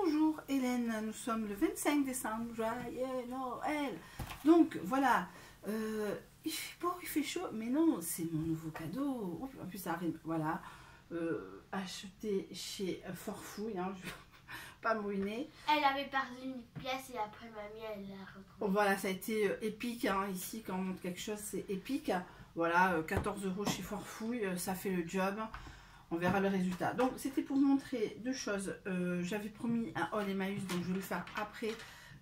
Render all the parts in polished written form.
Bonjour Hélène, nous sommes le 25 décembre, joyeux Noël. Donc voilà, il fait beau, il fait chaud, mais non, c'est mon nouveau cadeau. Oups, en plus ça arrive, voilà, acheté chez Forfouille, hein, je ne vais pas mouiner. Elle avait perdu une pièce et après mamie elle l'a retrouvée. Voilà, ça a été épique, hein, ici quand on montre quelque chose c'est épique. Voilà, 14 € chez Forfouille, ça fait le job. On verra le résultat. Donc, c'était pour vous montrer deux choses. J'avais promis un haul Emmaüs, donc je vais le faire après.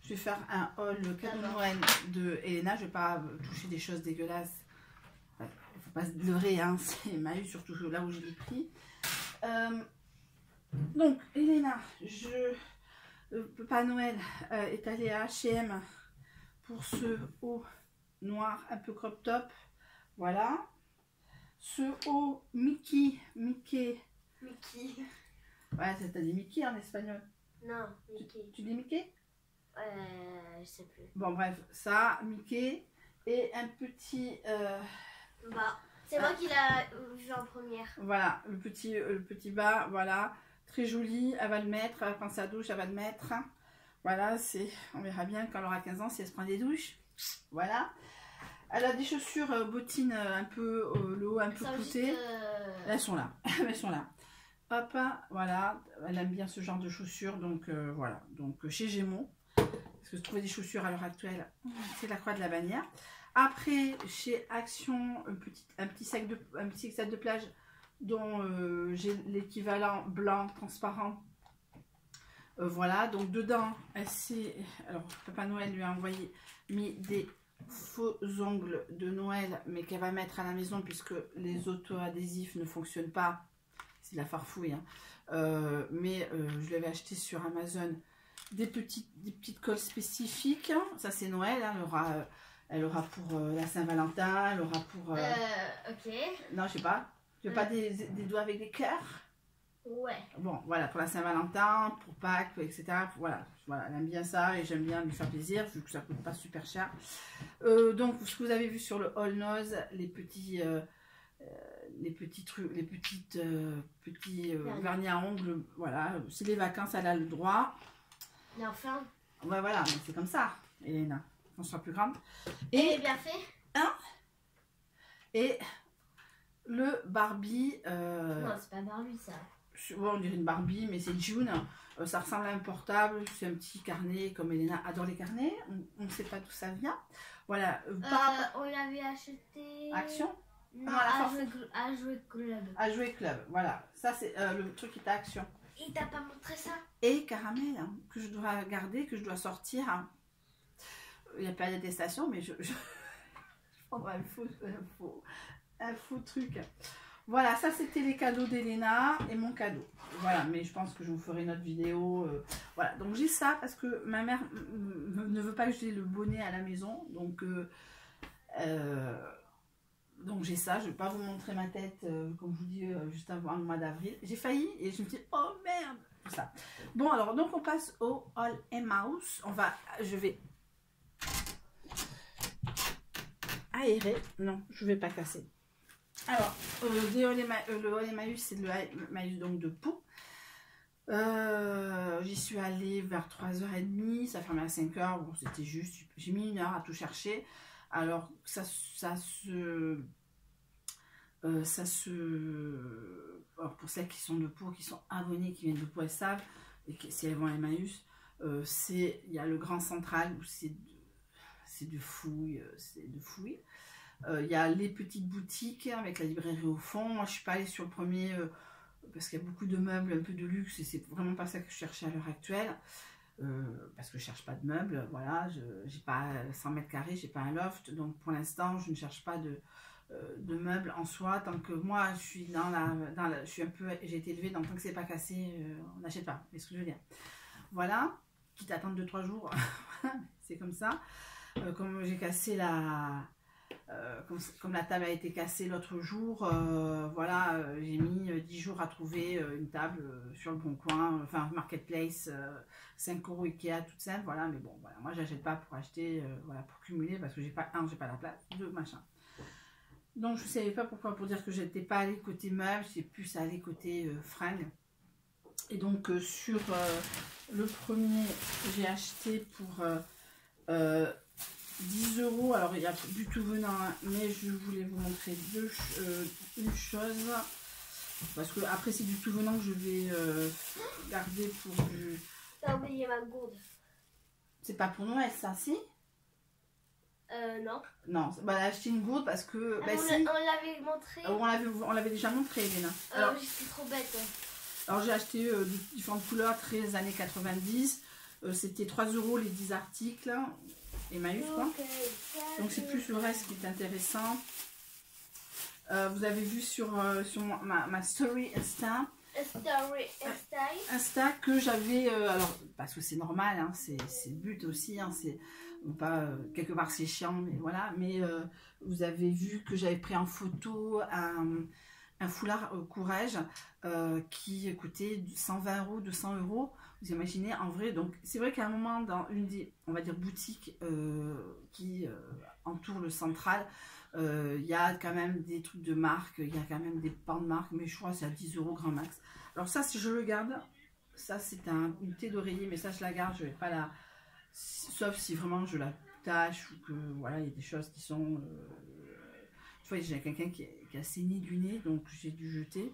Je vais faire un haul cadeau de Noël de Elena. Je ne vais pas toucher des choses dégueulasses. Il ne faut pas se leurrer, hein. C'est Emmaüs, surtout là où je l'ai pris. Donc, Elena, Papa Noël est allé à H&M pour ce haut noir un peu crop top. Voilà. Ce haut Mickey. Mickey. Ouais, t'as dit Mickey en espagnol. Non, Mickey. Tu dis Mickey? Je sais plus. Bon, bref, ça, Mickey. Et un petit... Bah, c'est moi qui l'a vu en première. Voilà, le petit bas, voilà. Très joli, elle va le mettre. Elle va prendre sa douche, elle va le mettre. Voilà, on verra bien quand elle aura 15 ans si elle se prend des douches. Voilà. Elle a des chaussures bottines un peu, le haut un peu clouté. Elles sont là. Elles sont là. Papa, voilà. Elle aime bien ce genre de chaussures. Donc voilà. Donc chez Gémeaux. Parce que trouver des chaussures à l'heure actuelle, c'est la croix de la bannière. Après, chez Action, un petit sac de plage dont j'ai l'équivalent blanc transparent. Voilà. Donc dedans, alors Papa Noël lui a mis des faux ongles de Noël, mais qu'elle va mettre à la maison puisque les auto-adhésifs ne fonctionnent pas. C'est la farfouille, hein. Je l'avais acheté sur Amazon des petites colles spécifiques. Ça c'est Noël, hein. Elle aura pour la Saint-Valentin, elle aura pour ok. non, je sais pas. Tu veux pas des doigts avec des cœurs? Ouais. Bon, voilà, pour la Saint-Valentin, pour Pâques, etc. Voilà, elle aime bien ça et j'aime bien lui faire plaisir, vu que ça coûte pas super cher. Donc, ce que vous avez vu sur le All Nose, les petits vernis à ongles, voilà, c'est les vacances, elle a le droit. Mais enfin. Ouais, voilà, c'est comme ça, Elena, on sera plus grande. Et bien fait. Hein? Et le Barbie. Non, c'est pas Barbie ça. Ouais, on dirait une Barbie, mais c'est June. Ça ressemble à un portable. C'est un petit carnet, comme Elena adore les carnets. On ne sait pas d'où ça vient. Voilà. On l'avait acheté. Action? Non, à jouer club. À jouer club. Voilà. Ça, c'est le truc qui est à Action. Il t'a pas montré ça? Et Caramel, hein, que je dois garder, que je dois sortir. Hein. Il n'y a pas d'attestation, mais je prendrai un faux truc. Voilà, ça c'était les cadeaux d'Elena et mon cadeau. Voilà, mais je pense que je vous ferai une autre vidéo. Voilà, donc j'ai ça parce que ma mère ne veut pas que j'ai le bonnet à la maison. Donc j'ai ça. Je ne vais pas vous montrer ma tête, comme je vous dis, juste avant le mois d'avril. J'ai failli et je me dis, oh merde, tout ça. Bon, alors, donc on passe au All Emmaüs. Je vais aérer. Non, je ne vais pas casser. Alors, le All Emmaüs, c'est le Emmaüs donc de Pau. J'y suis allée vers 3h30, ça fermait à 5h. Bon, c'était juste, j'ai mis 1 heure à tout chercher. Alors, alors pour celles qui sont de Pau, qui sont abonnées, qui viennent de Pau, elles savent. Et si elles vont à Emmaüs, il y a le grand central où c'est de fouilles, il y a les petites boutiques avec la librairie au fond. Moi, je suis pas allée sur le premier parce qu'il y a beaucoup de meubles, un peu de luxe, et c'est vraiment pas ça que je cherchais à l'heure actuelle. Parce que je cherche pas de meubles, voilà, j'ai pas 100 mètres carrés, j'ai pas un loft, donc pour l'instant, je ne cherche pas de meubles en soi. Tant que moi, je suis j'ai été élevée dans tant que c'est pas cassé, on n'achète pas. C'est ce que je veux dire. Voilà, quitte à attendre 2-3 jours, c'est comme ça. Comme j'ai cassé comme la table a été cassée l'autre jour, voilà, j'ai mis 10 jours à trouver une table sur le Bon Coin, enfin Marketplace, 5 € Ikea toute simple, voilà, mais bon, voilà, moi j'achète pas pour acheter, voilà, pour cumuler, parce que j'ai pas la place, 2, machin. Donc je savais pas pourquoi, pour dire que j'étais pas allée côté meubles, c'est plus allée côté fringues. Et donc sur Le premier, j'ai acheté pour 10 €. Alors, il y a du tout venant, hein, mais je voulais vous montrer une chose. Parce que après, c'est du tout venant que je vais garder pour du... T'as oublié ma gourde. C'est pas pour Noël, ça, si? Non. Non, bah, elle a acheté une gourde parce que... Ah, bah, on si. l'avait montré. On l'avait déjà montré, Elena. Alors, j'étais trop bête. Alors j'ai acheté différentes couleurs, 13 années 90. C'était 3 € les 10 articles. Emmaüs, quoi. Donc c'est plus le reste qui est intéressant. Vous avez vu sur ma story Insta que j'avais... alors, parce que c'est normal, hein, c'est le but aussi. Hein, c'est pas quelque part c'est chiant, mais voilà. Mais vous avez vu que j'avais pris en photo un foulard courage qui coûtait 120 €, 200 €. Vous imaginez, en vrai, donc c'est vrai qu'à un moment dans une des, on va dire, boutiques qui entourent le central, il y a quand même des trucs de marque, il y a quand même des pans de marque, mais je crois que c'est à 10 € grand max. Alors ça, si je le garde, ça c'est une thé d'oreiller, mais ça je la garde, je vais pas la... Sauf si vraiment je la tâche ou que, voilà, il y a des choses qui sont... tu vois, j'ai quelqu'un qui a saigné du nez, donc j'ai dû jeter.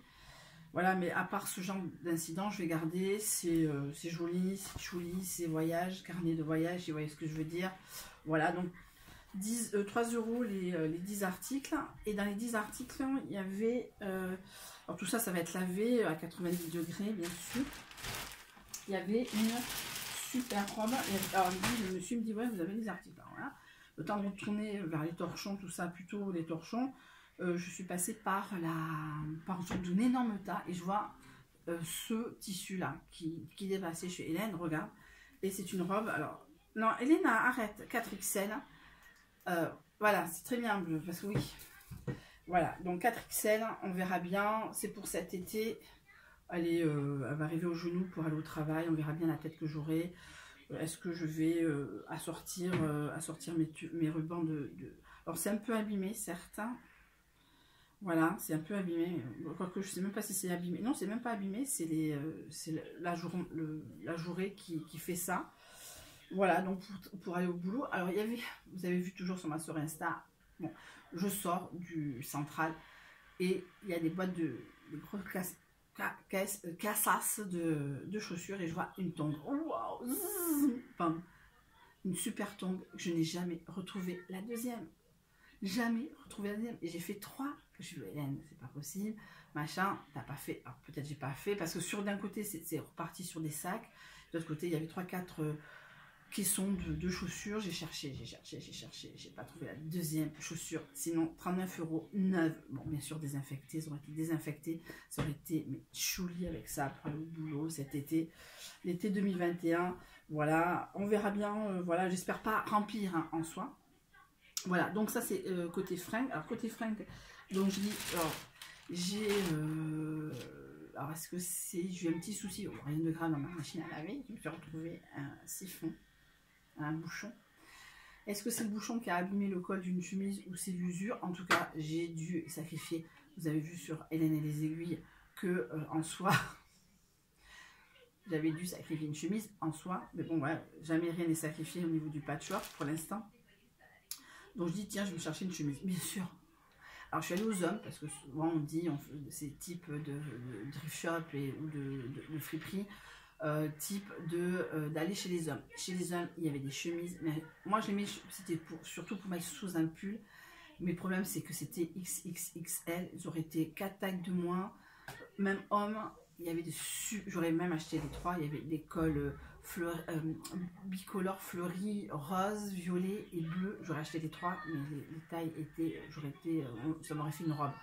Voilà, mais à part ce genre d'incident, je vais garder. C'est joli, c'est chouli, c'est voyage, carnet de voyage, vous voyez ce que je veux dire. Voilà, donc 3 € les 10 articles. Et dans les 10 articles, il y avait... alors tout ça, ça va être lavé à 90 degrés, bien sûr. Il y avait une super robe. Alors le monsieur me dit, ouais, vous avez des articles. Alors, voilà. Le temps de retourner vers les torchons, tout ça, plutôt les torchons. Je suis passée par un énorme tas et je vois ce tissu là qui est passé chez Hélène, regarde, et c'est une robe. Alors non, Hélène, arrête, 4XL, voilà, c'est très bien bleu parce que oui, voilà, donc 4XL, on verra bien, c'est pour cet été. Elle va arriver au genou pour aller au travail, on verra bien la tête que j'aurai. Est-ce que je vais assortir mes rubans alors c'est un peu abîmé, certains. Voilà, c'est un peu abîmé. Quoique je sais même pas si c'est abîmé. Non, c'est même pas abîmé, c'est la journée qui fait ça. Voilà, donc pour aller au boulot. Alors, vous avez vu toujours sur ma story Insta, bon, je sors du central et il y a des boîtes de grosses cassasses de chaussures et je vois une tongue. Waouh, une super tongue. Je n'ai jamais retrouvé la deuxième. Jamais retrouvé la deuxième. Et j'ai fait 3. Je lui ai dit, Hélène, c'est pas possible, machin, t'as pas fait. Alors peut-être j'ai pas fait, parce que d'un côté, c'est reparti sur des sacs. De l'autre côté, il y avait 3-4 caissons de chaussures. J'ai cherché, j'ai pas trouvé la deuxième chaussure. Sinon, 39 € neuve. Bon, bien sûr, désinfectées, ça aurait été désinfecté. Ça aurait été, mais chouli avec ça pour aller au boulot cet été. L'été 2021, voilà, on verra bien. Voilà, j'espère pas remplir hein, en soi. Voilà, donc ça c'est côté fringues. Alors côté fringues, donc je dis, alors j'ai, alors est-ce que j'ai eu un petit souci, rien de grave dans ma machine à laver, je me suis retrouvé un siphon, un bouchon. Est-ce que c'est le bouchon qui a abîmé le col d'une chemise ou c'est l'usure? En tout cas, j'ai dû sacrifier, vous avez vu sur Hélène et les aiguilles, que en soi, j'avais dû sacrifier une chemise en soi, mais bon, ouais, jamais rien n'est sacrifié au niveau du patchwork pour l'instant. Donc je dis, tiens, je vais me chercher une chemise. Bien sûr. Alors je suis allée aux hommes, parce que souvent on dit, ces types de thrift shop ou de friperie, type d'aller chez les hommes. Chez les hommes, il y avait des chemises. Mais moi, je les mets, c'était surtout pour mettre sous un pull. Mais le problème, c'est que c'était XXXL. Ils auraient été 4 tailles de moins. Même hommes, il y avait j'aurais même acheté les 3. Il y avait des cols bicolores fleuris, rose, violet et bleu. J'aurais acheté les 3, mais les tailles étaient, ça m'aurait fait une robe.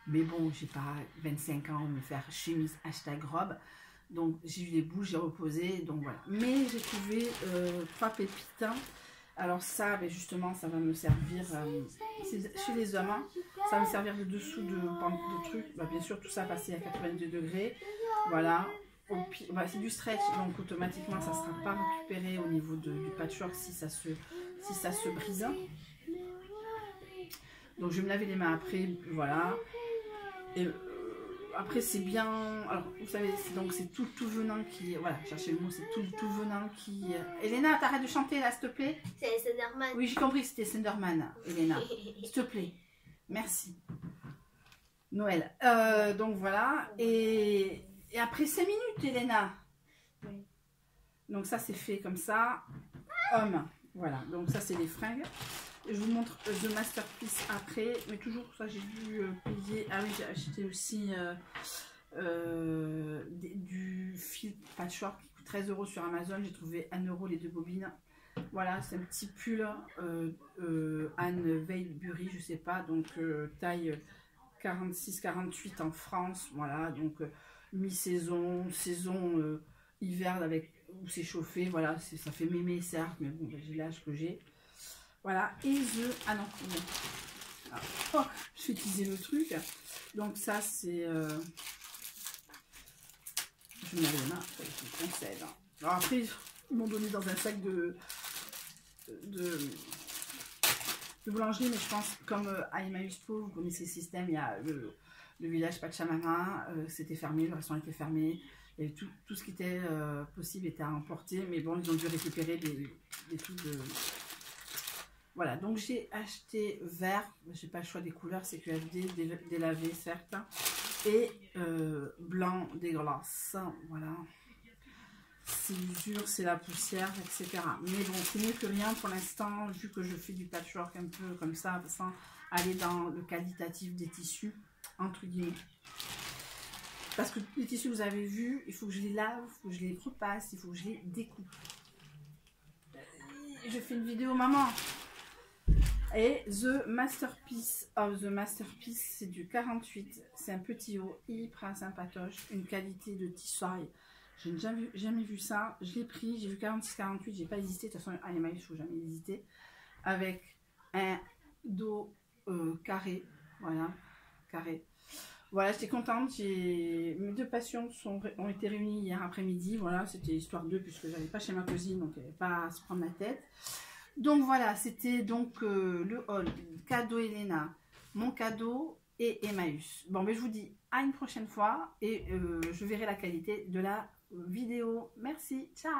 Mais bon, j'ai pas 25 ans me faire chemise #robe. Donc j'ai eu les bouts, j'ai reposé, donc voilà. Mais j'ai trouvé 3 pépites. Alors ça, ben justement, ça va me servir, chez les hommes, hein, ça va me servir de dessous de trucs. Bah, bien sûr, tout ça passé à 82 degrés. Voilà. Bah, c'est du stretch, donc automatiquement, ça ne sera pas récupéré au niveau du patchwork si ça se brise. Donc je vais me laver les mains après, voilà. Et après c'est bien, alors vous savez, donc c'est tout venant qui, voilà, cherchez le mot, c'est tout venant qui... Elena, t'arrêtes de chanter là, s'il te plaît? C'est Slenderman. Oui, j'ai compris que c'était Slenderman, Elena. S'il te plaît, merci. Noël. Donc voilà, et après 5 minutes, Elena. Oui. Donc ça c'est fait comme ça. Homme, voilà, donc ça c'est les fringues. Je vous montre The Masterpiece après, mais toujours ça j'ai dû payer. Ah oui, j'ai acheté aussi du fil patchwork qui coûte 13 € sur Amazon. J'ai trouvé 1 € les 2 bobines. Voilà, c'est un petit pull Anne Veilbury, je sais pas, donc taille 46-48 en France. Voilà, donc mi-saison, saison hiver avec où c'est chauffé. Voilà, ça fait mémé certes, mais bon, j'ai l'âge que j'ai. Voilà, et ah non, bon. Oh, je vais utiliser le truc. Donc ça, c'est... Je me lave les mains, je vous conseille. Alors après, ils m'ont donné dans un sac de boulangerie, mais je pense, comme à Emmaüs Po, vous connaissez le système, il y a le village Pachamama, c'était fermé, le restaurant était fermé. Et tout ce qui était possible était à emporter, mais bon, ils ont dû récupérer des trucs de... Voilà, donc j'ai acheté vert, j'ai pas le choix des couleurs, c'est QFD, délavé certes, et blanc dégueulasse, voilà. C'est l'usure, c'est la poussière, etc. Mais bon, c'est mieux que rien pour l'instant, vu que je fais du patchwork un peu comme ça, sans aller dans le qualitatif des tissus, entre guillemets. Parce que les tissus, vous avez vu, il faut que je les lave, il faut que je les repasse, il faut que je les découpe. Je fais une vidéo maman. Et The Masterpiece of the Masterpiece, c'est du 48. C'est un petit haut hyper sympatoche, une qualité de tissaille. Je n'ai jamais vu ça. Je l'ai pris, j'ai vu 46-48, j'ai pas hésité. De toute façon, à l'email, il ne faut jamais hésiter. Avec un dos carré. Voilà, carré. Voilà, j'étais contente. Mes 2 passions ont été réunies hier après-midi. Voilà, c'était histoire d'eux, puisque j'allais pas chez ma cousine, donc il n'y avait pas à se prendre la tête. Donc voilà, c'était donc le haul, cadeau Elena, mon cadeau et Emmaüs. Bon, mais je vous dis à une prochaine fois et je verrai la qualité de la vidéo. Merci, ciao!